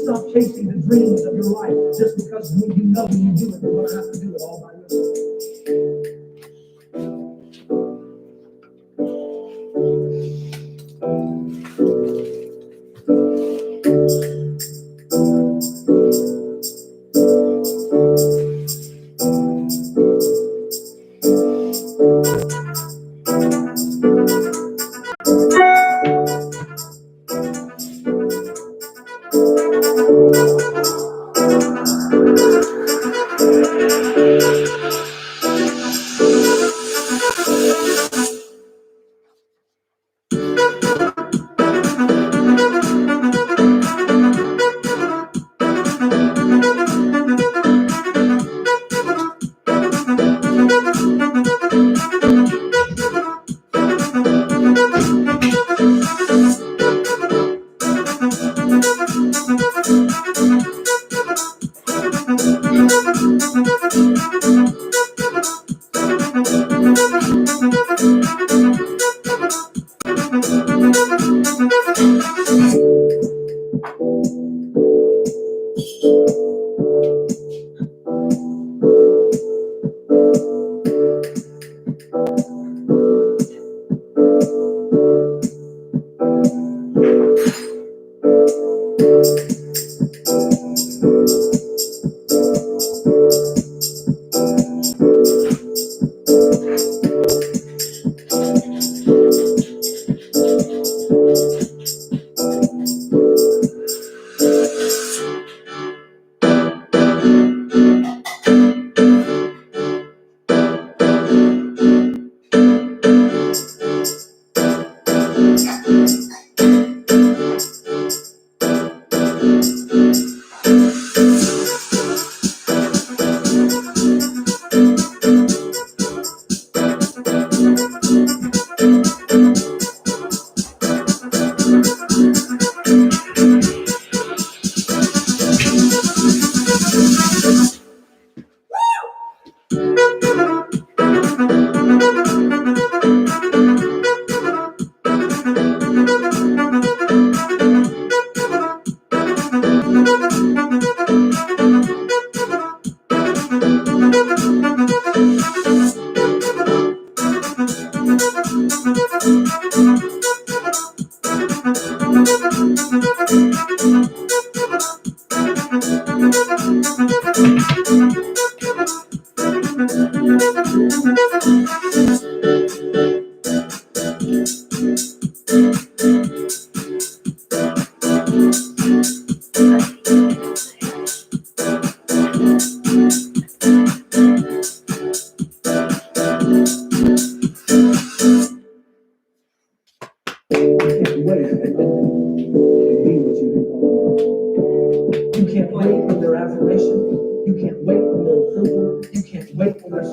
stop chasing the dreams of your life just because when you know when you do it, you're going to have to do it all by yourself.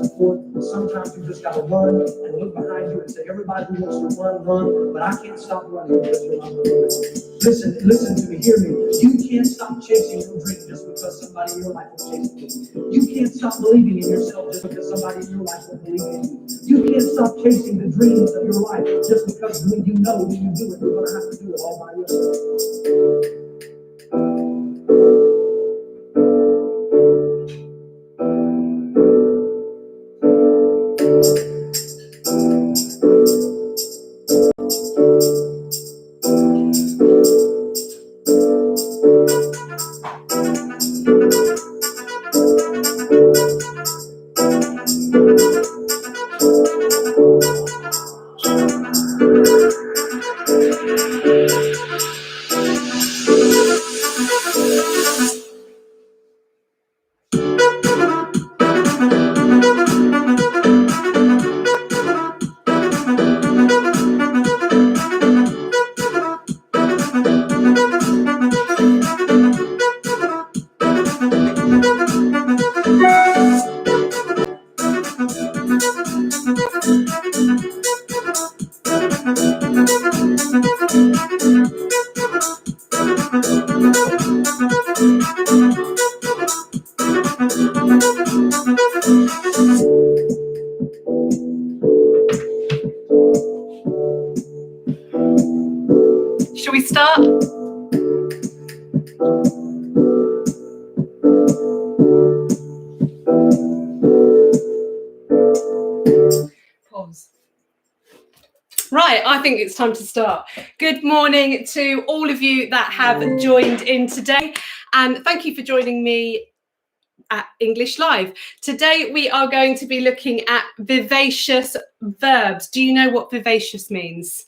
Sometimes you just got to run and look behind you and say, everybody who wants to run, but I can't stop running because you're not running. Listen to me, hear me. You can't stop chasing your dream just because somebody in your life will chase it. You can't stop believing in yourself just because somebody in your life will believe in you. You can't stop chasing the dreams of your life just because when you know when you do it, you're going to have to do it all by yourself. Should we start? Right, I think it's time to start. Good morning to all of you that have joined in today, and thank you for joining me at English Live. Today we are going to be looking at vivacious verbs. Do you know what vivacious means?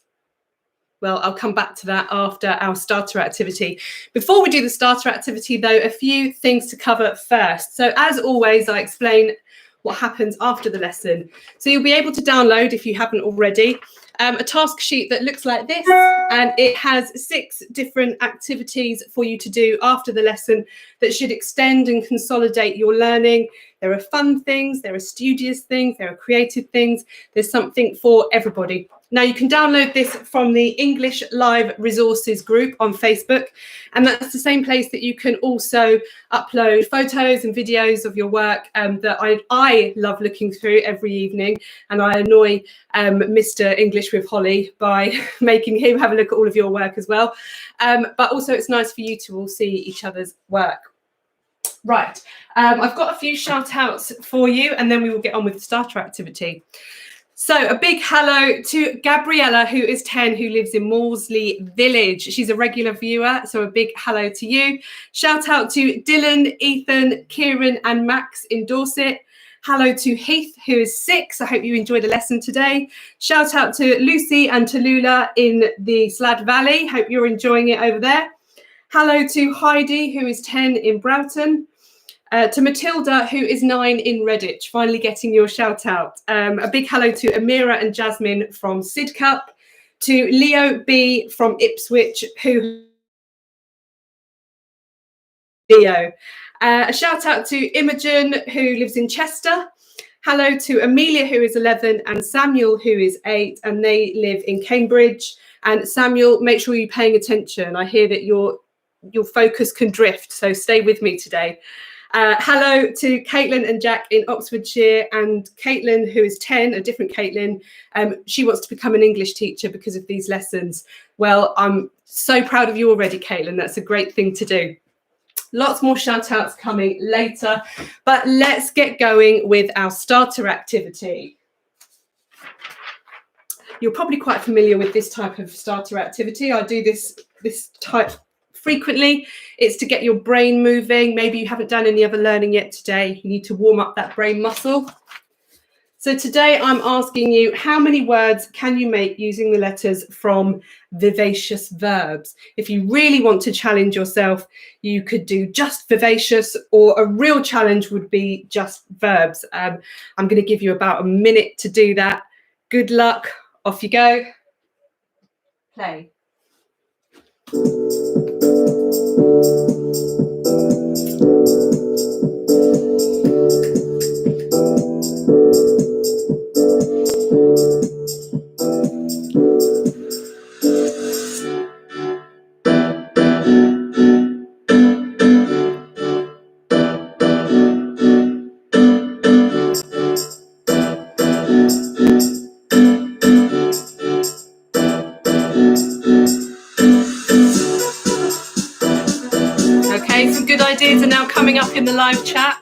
Well, I'll come back to that after our starter activity. Before we do the starter activity, though, a few things to cover first. So as always, I explain what happens after the lesson. So you'll be able to download, if you haven't already, a task sheet that looks like this, and it has 6 different activities for you to do after the lesson that should extend and consolidate your learning. There are fun things, there are studious things, there are creative things. There's something for everybody. Now, you can download this from the English Live Resources group on Facebook, and that's the same place that you can also upload photos and videos of your work that I love looking through every evening, and I annoy Mr. English with Holly by making him have a look at all of your work as well. But also it's nice for you to all see each other's work. Right, I've got a few shout outs for you, and then we will get on with the starter activity. So a big hello to Gabriella, who is 10, who lives in Maudsley Village. She's a regular viewer, so a big hello to you. Shout out to Dylan, Ethan, Kieran and Max in Dorset. Hello to Heath, who is 6. I hope you enjoyed the lesson today. Shout out to Lucy and Tallulah in the Slad Valley. Hope you're enjoying it over there. Hello to Heidi, who is 10 in Broughton. To Matilda, who is 9 in Redditch, finally getting your shout out. A big hello to Amira and Jasmine from Sidcup. To Leo B from Ipswich, who... Leo. A shout out to Imogen, who lives in Chester. Hello to Amelia, who is 11, and Samuel, who is 8, and they live in Cambridge. And Samuel, make sure you're paying attention. I hear that your focus can drift, so stay with me today. Hello to Caitlin and Jack in Oxfordshire, and Caitlin, who is 10, a different Caitlin. She wants to become an English teacher because of these lessons. Well, I'm so proud of you already, Caitlin. That's a great thing to do. Lots more shout outs coming later, but let's get going with our starter activity. You're probably quite familiar with this type of starter activity. I do this type frequently. It's to get your brain moving. Maybe you haven't done any other learning yet today. You need to warm up that brain muscle. So today I'm asking you, how many words can you make using the letters from vivacious verbs? If you really want to challenge yourself, you could do just vivacious, or a real challenge would be just verbs. I'm going to give you about a minute to do that. Good luck. Off you go. Play. Okay, some good ideas are now coming up in the live chat.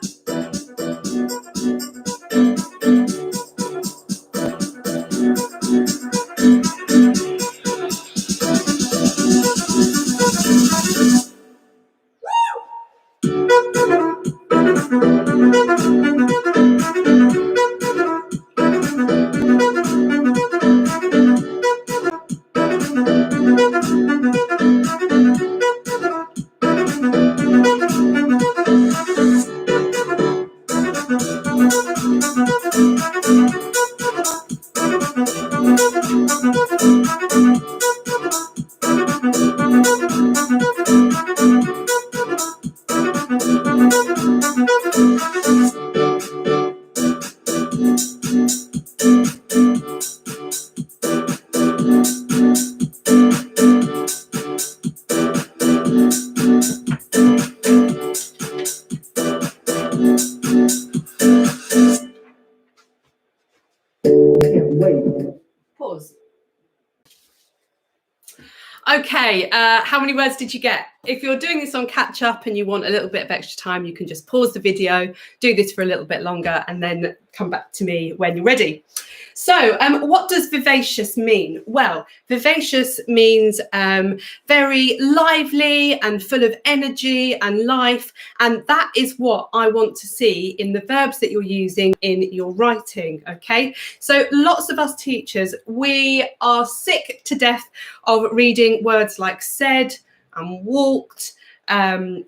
Pause. Okay, how many words did you get? if you're doing this on catch up and you want a little bit of extra time, you can just pause the video, do this for a little bit longer, and then come back to me when you're ready. So what does vivacious mean? Well, vivacious means very lively and full of energy and life. And that is what I want to see in the verbs that you're using in your writing, okay? So lots of us teachers, we are sick to death of reading words like said and walked and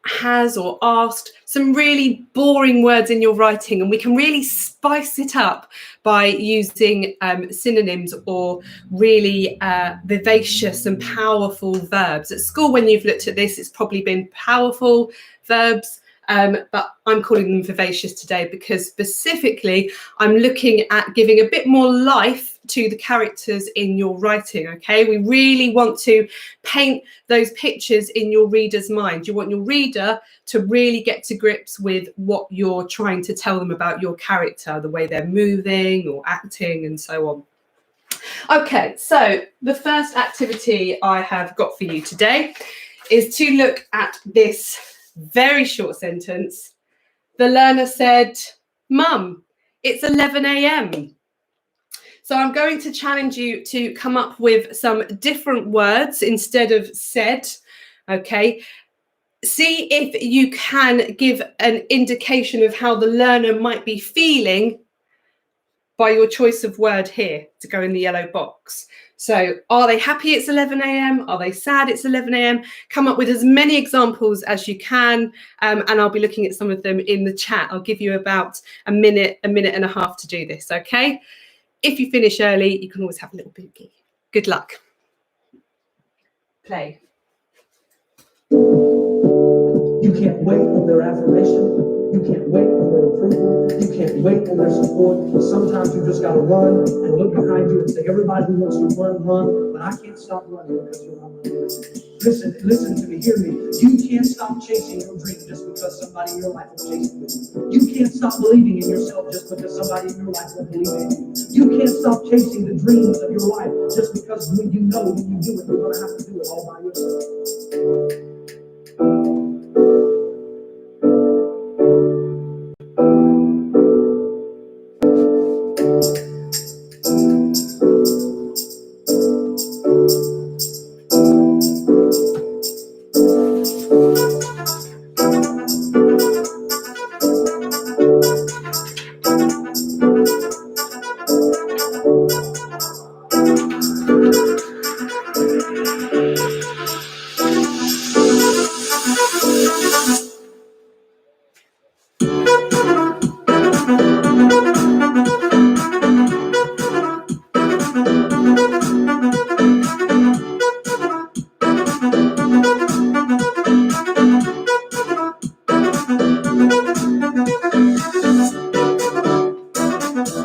has or asked, some really boring words in your writing, and we can really spice it up by using synonyms or really vivacious and powerful verbs. At school, when you've looked at this, it's probably been powerful verbs, but I'm calling them vivacious today because specifically I'm looking at giving a bit more life to the characters in your writing, okay? We really want to paint those pictures in your reader's mind. You want your reader to really get to grips with what you're trying to tell them about your character, the way they're moving or acting and so on. Okay, so the first activity I have got for you today is to look at this very short sentence. The learner said, "Mum, it's 11 a.m. So I'm going to challenge you to come up with some different words instead of said, okay? See if you can give an indication of how the learner might be feeling by your choice of word here to go in the yellow box. So are they happy it's 11 a.m? Are they sad it's 11 a.m? Come up with as many examples as you can, and I'll be looking at some of them in the chat. I'll give you about a minute and a half to do this, okay? If you finish early, you can always have a little boogie. Good luck. Play. You can't wait on their affirmation. You can't wait on their approval. You can't wait on their support. Sometimes you just gotta run and look behind you and say, everybody who wants to run, but I can't stop running because you're not running. Listen to me, hear me. You can't stop chasing your dream just because somebody in your life is chasing it. You can't stop believing in yourself just because somebody in your life won't believe in you. You can't stop chasing the dreams of your life just because when you know when you do it, you're gonna have to do it all by yourself.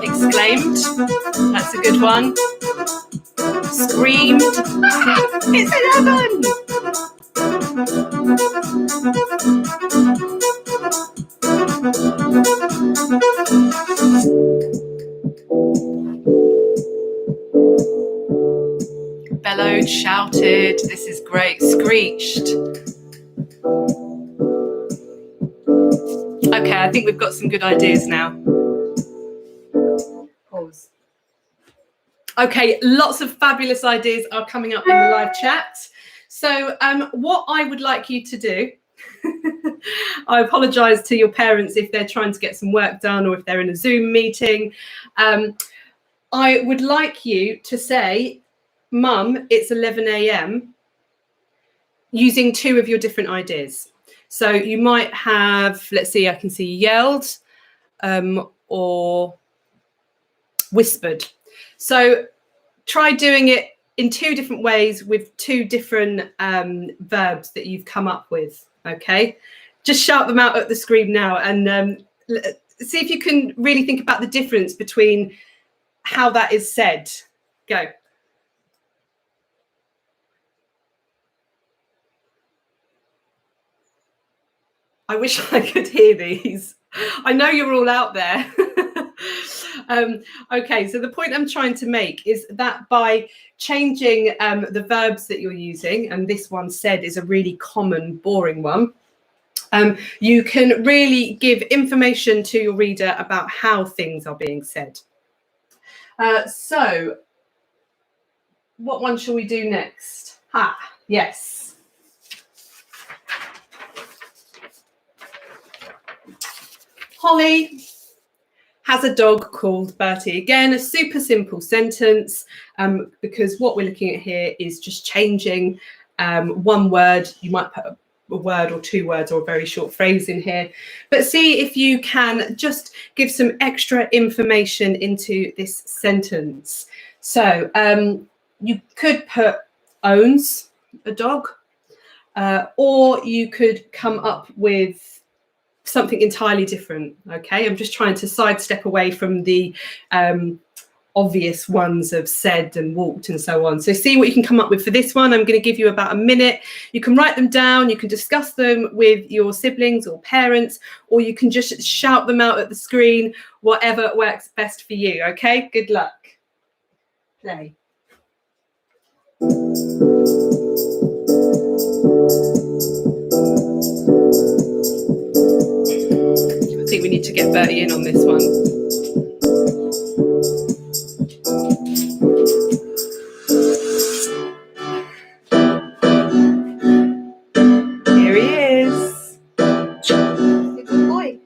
Exclaimed. That's a good one. Screamed. It's 11. Bellowed, shouted. This is great. Screeched. Okay, I think we've got some good ideas now. Pause. Okay, lots of fabulous ideas are coming up in the live chat. So what I would like you to do, I apologise to your parents if they're trying to get some work done or if they're in a Zoom meeting. I would like you to say, "Mum, it's 11 a.m. using two of your different ideas. So you might have, let's see, I can see yelled or whispered. So try doing it in two different ways with two different verbs that you've come up with, okay? Just shout them out at the screen now and see if you can really think about the difference between how that is said. Go. I wish I could hear these. I know you're all out there. Okay, so the point I'm trying to make is that by changing the verbs that you're using, and this one said is a really common, boring one, you can really give information to your reader about how things are being said. So, what one shall we do next? Yes. Holly has a dog called Bertie. Again, a super simple sentence, because what we're looking at here is just changing one word. You might put a word or two words or a very short phrase in here, but see if you can just give some extra information into this sentence. So you could put owns a dog, or you could come up with something entirely different. Okay, I'm just trying to sidestep away from the obvious ones of said and walked and so on. So see what you can come up with for this one. I'm going to give you about a minute. You can write them down, you can discuss them with your siblings or parents, or you can just shout them out at the screen, whatever works best for you. Okay, good luck. Play. I think we need to get Bertie in on this one. Here he is. Good boy.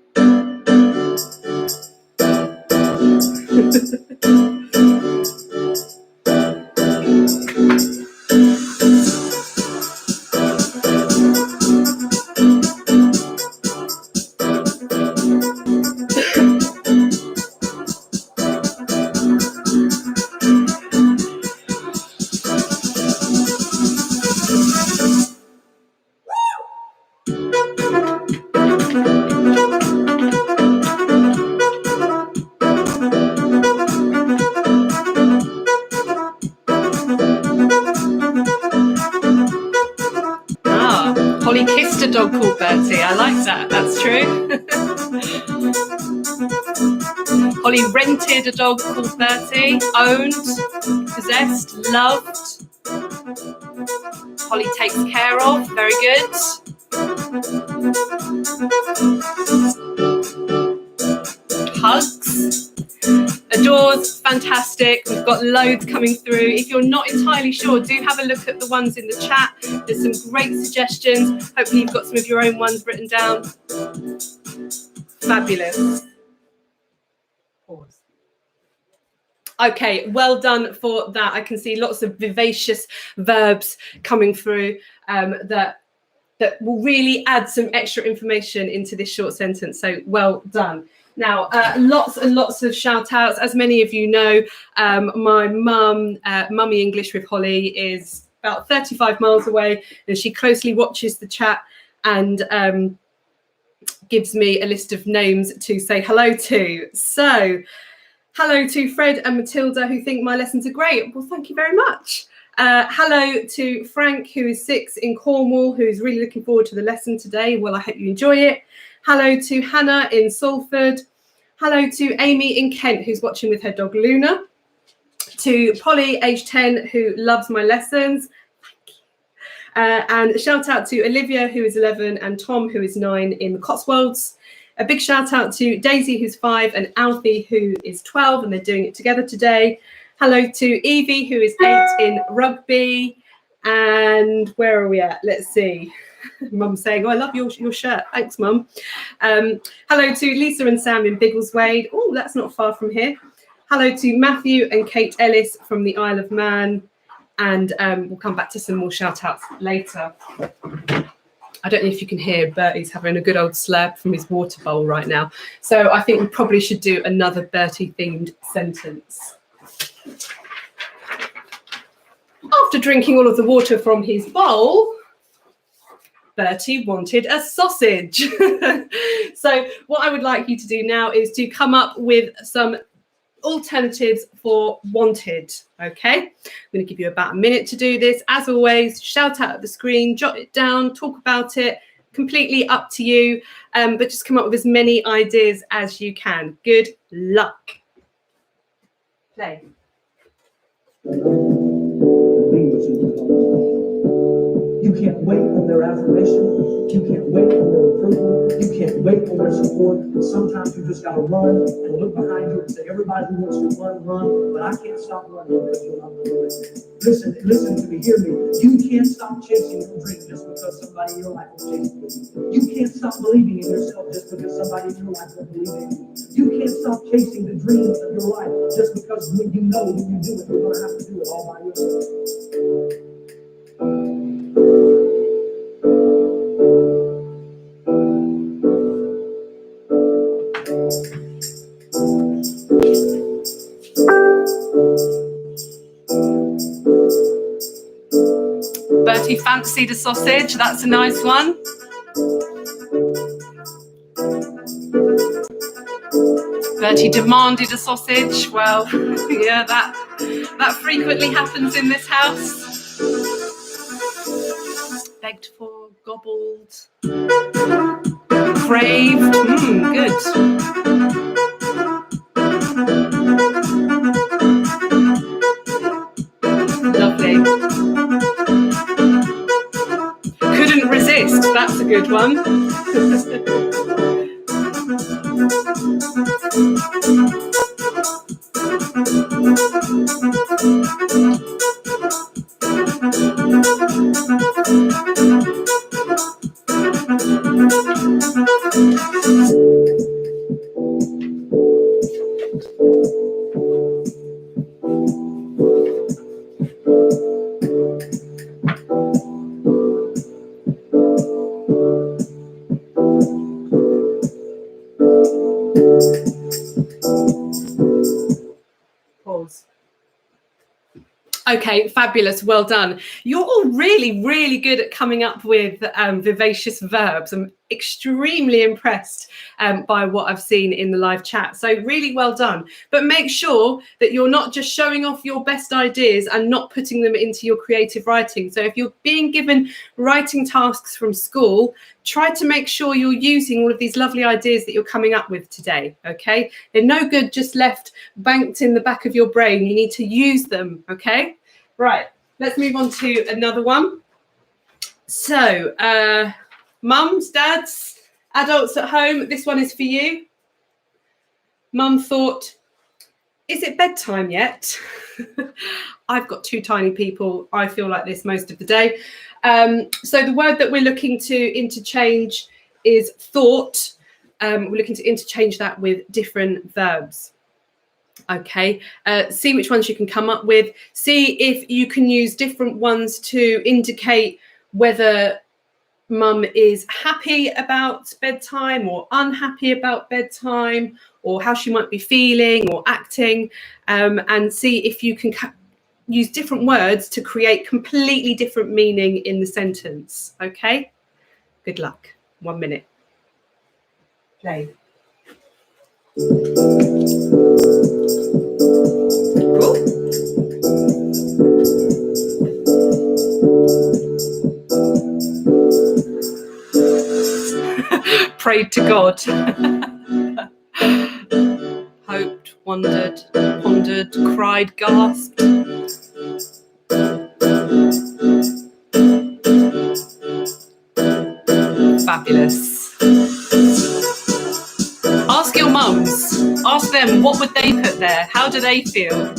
Holly kissed a dog called Bertie. I like that. That's true. Holly rented a dog called Bertie. Owned, possessed, loved. Holly takes care of. Very good. Hugs. Adores, fantastic. We've got loads coming through. If you're not entirely sure, do have a look at the ones in the chat. There's some great suggestions. Hopefully you've got some of your own ones written down. Fabulous. Pause. Okay, well done for that. I can see lots of vivacious verbs coming through that will really add some extra information into this short sentence. So well done. Now, lots and lots of shout outs. As many of you know, my mum, Mummy English with Holly, is about 35 miles away, and she closely watches the chat and gives me a list of names to say hello to. So, hello to Fred and Matilda, who think my lessons are great. Well, thank you very much. Hello to Frank, who is 6 in Cornwall, who's really looking forward to the lesson today. Well, I hope you enjoy it. Hello to Hannah in Salford. Hello to Amy in Kent, who's watching with her dog Luna. To Polly, age 10, who loves my lessons. Thank you. And a shout out to Olivia, who is 11, and Tom, who is 9 in the Cotswolds. A big shout out to Daisy, who's 5, and Alfie, who is 12, and they're doing it together today. Hello to Evie, who is 8 in Rugby. And where are we at? Let's see. Mum's saying, oh, I love your shirt. Thanks, Mum. Hello to Lisa and Sam in Biggleswade. Oh, that's not far from here. Hello to Matthew and Kate Ellis from the Isle of Man. And we'll come back to some more shout-outs later. I don't know if you can hear, Bertie's having a good old slurp from his water bowl right now. So I think we probably should do another Bertie-themed sentence. After drinking all of the water from his bowl, Bertie wanted a sausage. So what I would like you to do now is to come up with some alternatives for wanted. Okay, I'm going to give you about a minute to do this. As always, shout out at the screen, jot it down, talk about it. Completely up to you, but just come up with as many ideas as you can. Good luck. Play. You can't wait on their affirmation. You can't wait on their approval. You can't wait on their support. Sometimes you just gotta run and look behind you and say, everybody who wants to run, run, but I can't stop running because you're not running. Listen to me, hear me. You can't stop chasing your dream just because somebody in your life is chasing you. You can't stop believing in yourself just because somebody in your life will believe in you. You can't stop chasing the dreams of your life just because when you know when you do it, you're gonna have to do it all by yourself. Bertie fancied a sausage. That's a nice one. Bertie demanded a sausage. Well, yeah, that frequently happens in this house. Begged for, gobbled, craved. Good. Lovely. Couldn't resist. That's a good one. Pause. Okay, fabulous. Well done. You're all really, really good at coming up with vivacious verbs. I'm extremely impressed by what I've seen in the live chat. So really well done. But make sure that you're not just showing off your best ideas and not putting them into your creative writing. So if you're being given writing tasks from school, try to make sure you're using all of these lovely ideas that you're coming up with today, okay? They're no good just left banked in the back of your brain. You need to use them, okay? Right, let's move on to another one. So, mums, dads, adults at home, this one is for you. Mum thought, is it bedtime yet? I've got two tiny people. I feel like this most of the day. So the word that we're looking to interchange is thought. We're looking to interchange that with different verbs. Okay, see which ones you can come up with. See if you can use different ones to indicate whether mum is happy about bedtime or unhappy about bedtime, or how she might be feeling or acting, and see if you can use different words to create completely different meaning in the sentence. Okay, good luck. 1 minute. Play. Cool. Prayed to God. Hoped, wondered, pondered, cried, gasped. Fabulous. Ask your mums. Ask them, what would they put there? How do they feel?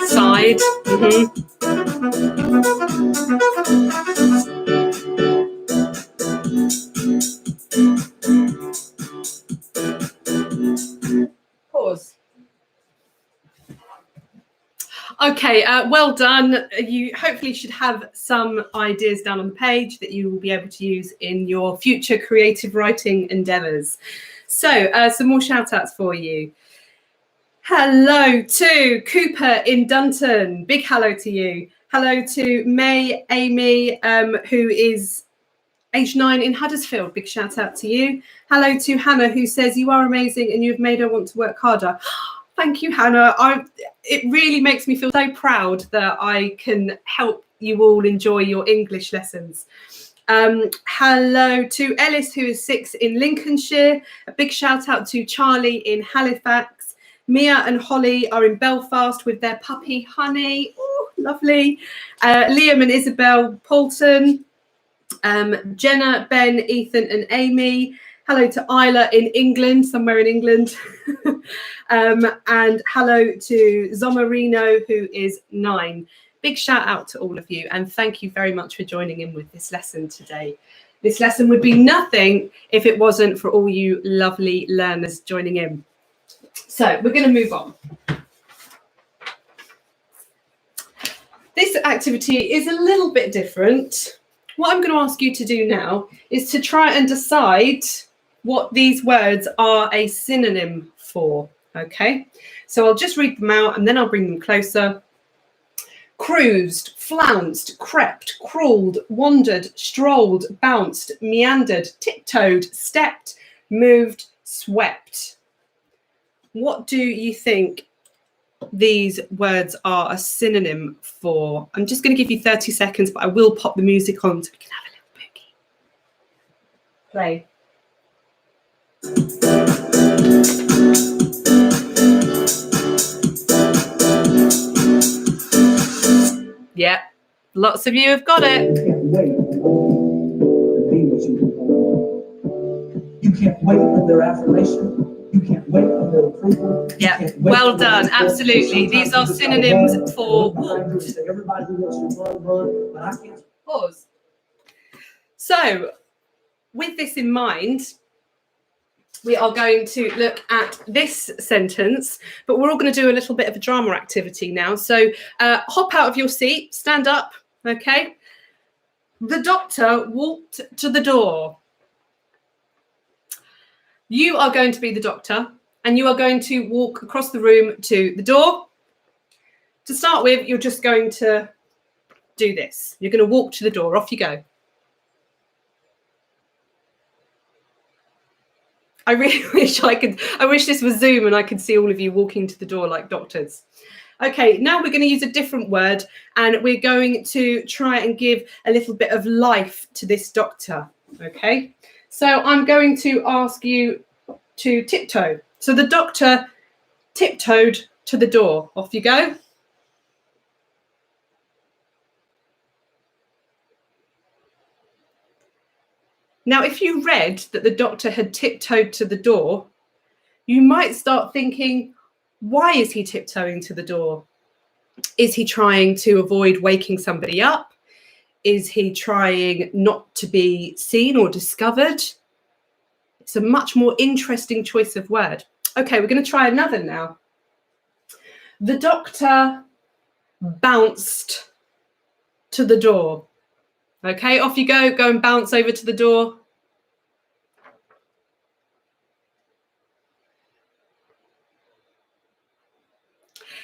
Side. Pause. Okay, well done. You hopefully should have some ideas down on the page that you will be able to use in your future creative writing endeavours. So, some more shout outs for you. Hello to Cooper in Dunton. Big hello to you. Hello to May Amy, who is age 9 in Huddersfield. Big shout out to you. Hello to Hannah, who says you are amazing and you've made her want to work harder. Thank you, Hannah. It really makes me feel so proud that I can help you all enjoy your English lessons. Hello to Ellis, who is 6 in Lincolnshire. A big shout out to Charlie in Halifax. Mia and Holly are in Belfast with their puppy Honey. Oh, lovely. Liam and Isabel Poulton. Jenna, Ben, Ethan and Amy. Hello to Isla in England, somewhere in England. And hello to Zomarino, who is 9. Big shout out to all of you and thank you very much for joining in with this lesson today. This lesson would be nothing if it wasn't for all you lovely learners joining in. So we're going to move on. This activity is a little bit different. What I'm going to ask you to do now is to try and decide what these words are a synonym for, okay? So I'll just read them out and then I'll bring them closer. Cruised, flounced, crept, crawled, wandered, strolled, bounced, meandered, tiptoed, stepped, moved, swept. What do you think these words are a synonym for? I'm just going to give you 30 seconds, but I will pop the music on so we can have a little boogie. Play. Yeah, lots of you have got it. You can't wait to be what you want. You can't wait for their affirmation. You can't wait for their approval. Yeah, well done. Absolutely. These are synonyms for walked. Everybody who wants to run, but I can't. Pause. So, with this in mind, we are going to look at this sentence, but we're all going to do a little bit of a drama activity now. So hop out of your seat, stand up, okay? The doctor walked to the door. You are going to be the doctor, and you are going to walk across the room to the door. To start with, you're just going to do this. You're going to walk to the door. Off you go. I really wish I wish this was Zoom and I could see all of you walking to the door like doctors. Okay, now we're going to use a different word and we're going to try and give a little bit of life to this doctor. Okay, so I'm going to ask you to tiptoe. So the doctor tiptoed to the door. Off you go. Now, if you read that the doctor had tiptoed to the door, you might start thinking, why is he tiptoeing to the door? Is he trying to avoid waking somebody up? Is he trying not to be seen or discovered? It's a much more interesting choice of word. Okay, we're going to try another now. The doctor bounced to the door. Okay, off you go. Go and bounce over to the door.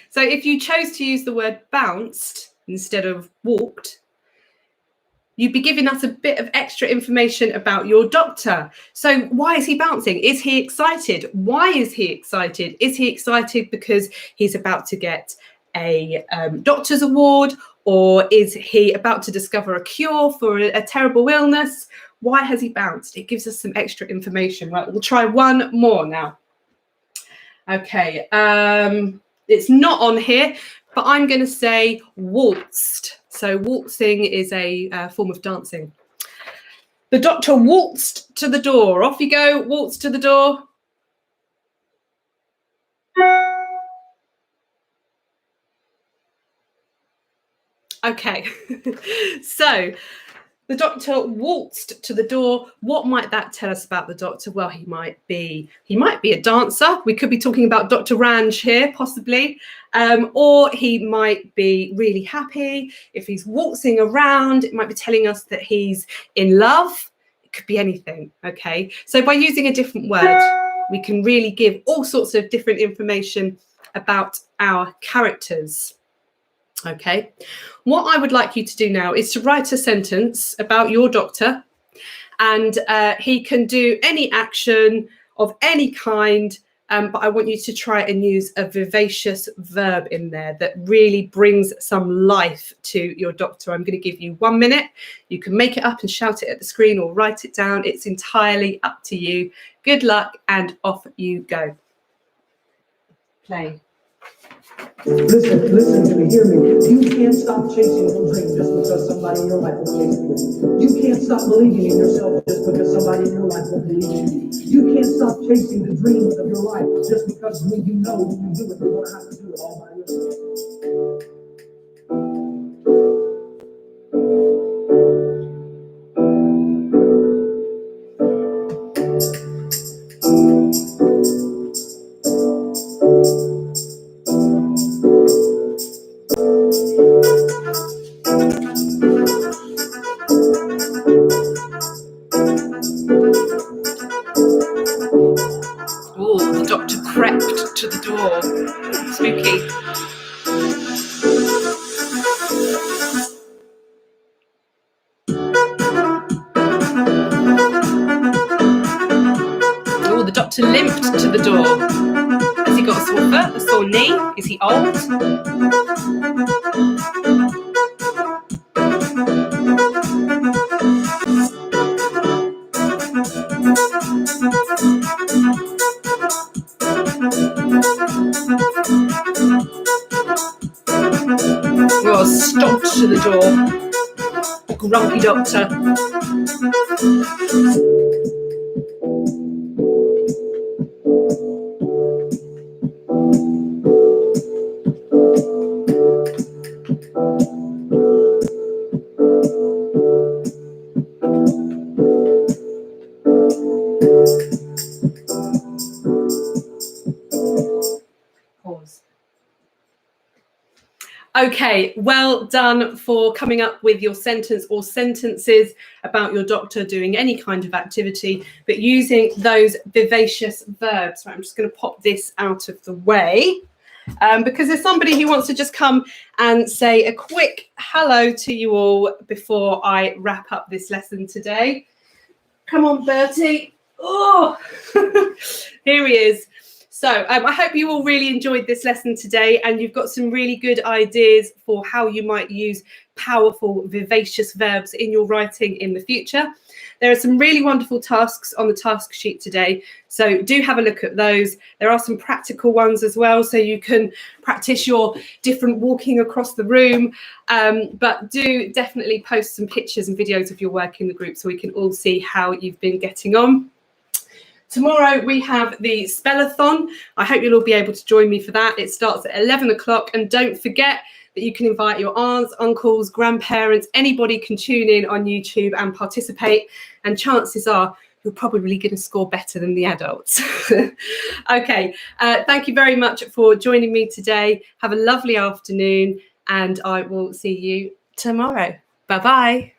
So if you chose to use the word bounced instead of walked, you'd be giving us a bit of extra information about your doctor. So why is he bouncing? Is he excited? Why is he excited? Is he excited because he's about to get a doctor's award? Or is he about to discover a cure for a terrible illness? Why has he bounced? It gives us some extra information. Right, we'll try one more now. Okay, it's not on here, but I'm going to say waltzed. So waltzing is a form of dancing. The doctor waltzed to the door. Off you go, waltz to the door. Okay, so The doctor waltzed to the door. What might that tell us about the doctor? Well, he might be a dancer. We could be talking about Dr. Ranj here, possibly. Or he might be really happy. If he's waltzing around, it might be telling us that he's in love. It could be anything, okay? So by using a different word, we can really give all sorts of different information about our characters. Okay, what I would like you to do now is to write a sentence about your doctor, and he can do any action of any kind, but I want you to try and use a vivacious verb in there that really brings some life to your doctor. I'm going to give you 1 minute. You can make it up and shout it at the screen or write it down. It's entirely up to you. Good luck, and off you go. Play. Listen to me, hear me. You can't stop chasing your dream just because somebody in your life won't chase it with you. You can't stop believing in yourself just because somebody in your life won't believe in you. You can't stop chasing the dreams of your life just because when you know when you do it, you're going to have to do it all by yourself. Oh, the doctor crept to the door. Spooky. Oh, the doctor limped to the door. Has he got a sore foot, a sore knee? Is he old? Oh, stomped to the door. Grumpy doctor. Pause. Okay, well done for coming up with your sentence or sentences about your doctor doing any kind of activity, but using those vivacious verbs. Right, I'm just going to pop this out of the way because there's somebody who wants to just come and say a quick hello to you all before I wrap up this lesson today. Come on, Bertie. Oh, here he is. So I hope you all really enjoyed this lesson today, and you've got some really good ideas for how you might use powerful, vivacious verbs in your writing in the future. There are some really wonderful tasks on the task sheet today, so do have a look at those. There are some practical ones as well, so you can practice your different walking across the room, but do definitely post some pictures and videos of your work in the group so we can all see how you've been getting on. Tomorrow we have the Spellathon. I hope you'll all be able to join me for that. It starts at 11 o'clock, and don't forget that you can invite your aunts, uncles, grandparents, anybody can tune in on YouTube and participate, and chances are you're probably going to score better than the adults. Okay, thank you very much for joining me today. Have a lovely afternoon, and I will see you tomorrow. Bye-bye.